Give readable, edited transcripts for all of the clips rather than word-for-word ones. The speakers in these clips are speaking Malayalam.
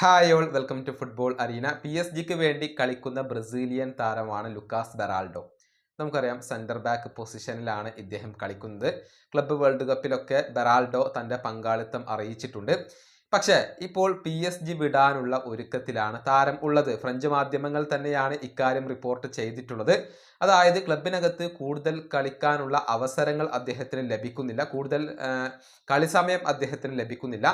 Hi all welcome to football arena. PSG വേണ്ടി കളിക്കുന്ന ബ്രസീലിയൻ താരമാണ് ലുക്കാസ് ബെറാൾഡോ. നമുക്കറിയാം സെന്റർ ബാക്ക് പൊസിഷനിലാണ് ഇദ്ദേഹം കളിക്കുന്നത്. ക്ലബ്ബ് വേൾഡ് കപ്പിലൊക്കെ ബെറാൾഡോ തൻ്റെ പങ്കാളിത്തം അറിയിച്ചിട്ടുണ്ട്. പക്ഷേ ഇപ്പോൾ PSG വിടാനുള്ള ഒരുക്കത്തിലാണ് താരം ഉള്ളത്. ഫ്രഞ്ച് മാധ്യമങ്ങൾ തന്നെയാണ് ഇക്കാര്യം റിപ്പോർട്ട് ചെയ്തിട്ടുള്ളത്. അതായത് ക്ലബിനകത്ത് കൂടുതൽ കളിക്കാനുള്ള അവസരങ്ങൾ അദ്ദേഹത്തിന് ലഭിക്കുന്നില്ല, കൂടുതൽ കളി സമയം അദ്ദേഹത്തിന് ലഭിക്കുന്നില്ല.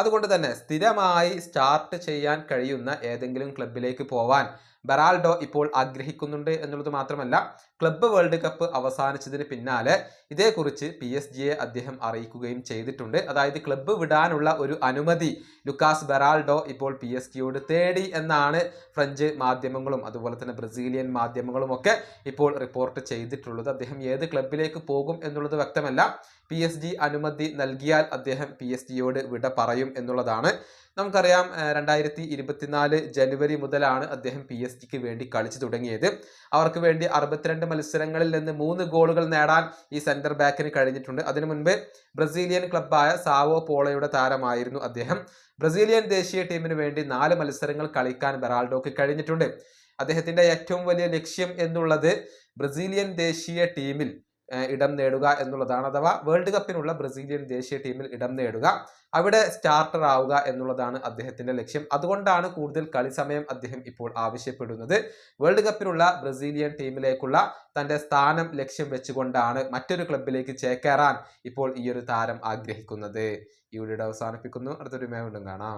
അതുകൊണ്ട് തന്നെ സ്ഥിരമായി സ്റ്റാർട്ട് ചെയ്യാൻ കഴിയുന്ന ഏതെങ്കിലും ക്ലബിലേക്ക് പോവാൻ ബെറാൾഡോ ഇപ്പോൾ ആഗ്രഹിക്കുന്നുണ്ട് എന്നുള്ളത് മാത്രമല്ല, ക്ലബ്ബ് വേൾഡ് കപ്പ് അവസാനിച്ചതിന് പിന്നാലെ ഇതേക്കുറിച്ച് PSG അദ്ദേഹം അറിയിക്കുകയും ചെയ്തിട്ടുണ്ട്. അതായത് ക്ലബ്ബ് വിടാനുള്ള ഒരു അനുമതി ലുക്കാസ് ബെറാൾഡോ ഇപ്പോൾ PSG തേടി എന്നാണ് ഫ്രഞ്ച് മാധ്യമങ്ങളും അതുപോലെ തന്നെ ബ്രസീലിയൻ മാധ്യമങ്ങളും ഒക്കെ ഇപ്പോൾ റിപ്പോർട്ട് ചെയ്തിട്ടുള്ളത്. അദ്ദേഹം ഏത് ക്ലബിലേക്ക് പോകും എന്നുള്ളത് വ്യക്തമല്ല. PSG അനുമതി നൽകിയാൽ അദ്ദേഹം PSG വിട പറയും എന്നുള്ളതാണ്. നമുക്കറിയാം 2024 ജനുവരി മുതലാണ് അദ്ദേഹം PSG വേണ്ടി കളിച്ചു തുടങ്ങിയത്. അവർക്ക് വേണ്ടി 62 മത്സരങ്ങളിൽ നിന്ന് 3 ഗോളുകൾ നേടാൻ ഈ സെന്റർ ബാക്കിന് കഴിഞ്ഞിട്ടുണ്ട്. അതിനു മുൻപ് ബ്രസീലിയൻ ക്ലബ്ബായ സാവോ പോളോയുടെ താരമായിരുന്നു അദ്ദേഹം. ബ്രസീലിയൻ ദേശീയ ടീമിന് വേണ്ടി 4 മത്സരങ്ങൾ കളിക്കാൻ ബെറാൾഡോക്ക് കഴിഞ്ഞിട്ടുണ്ട്. അദ്ദേഹത്തിന്റെ ഏറ്റവും വലിയ ലക്ഷ്യം എന്നുള്ളത് ബ്രസീലിയൻ ദേശീയ ടീമിൽ ഇടം നേടുക എന്നുള്ളതാണ്. അഥവാ വേൾഡ് കപ്പിനുള്ള ബ്രസീലിയൻ ദേശീയ ടീമിൽ ഇടം നേടുക, അവിടെ സ്റ്റാർട്ടർ ആവുക എന്നുള്ളതാണ് അദ്ദേഹത്തിന്റെ ലക്ഷ്യം. അതുകൊണ്ടാണ് കൂടുതൽ കളി സമയം അദ്ദേഹം ഇപ്പോൾ ആവശ്യപ്പെടുന്നത്. വേൾഡ് കപ്പിനുള്ള ബ്രസീലിയൻ ടീമിലേക്കുള്ള തന്റെ സ്ഥാനം ലക്ഷ്യം വെച്ചുകൊണ്ടാണ് മറ്റൊരു ക്ലബിലേക്ക് ചേക്കേറാൻ ഇപ്പോൾ ഈ ഒരു താരം ആഗ്രഹിക്കുന്നത്. ഈ വീഡിയോ അവസാനിപ്പിക്കുന്നു. അടുത്തൊരു വീണ്ടും കാണാം.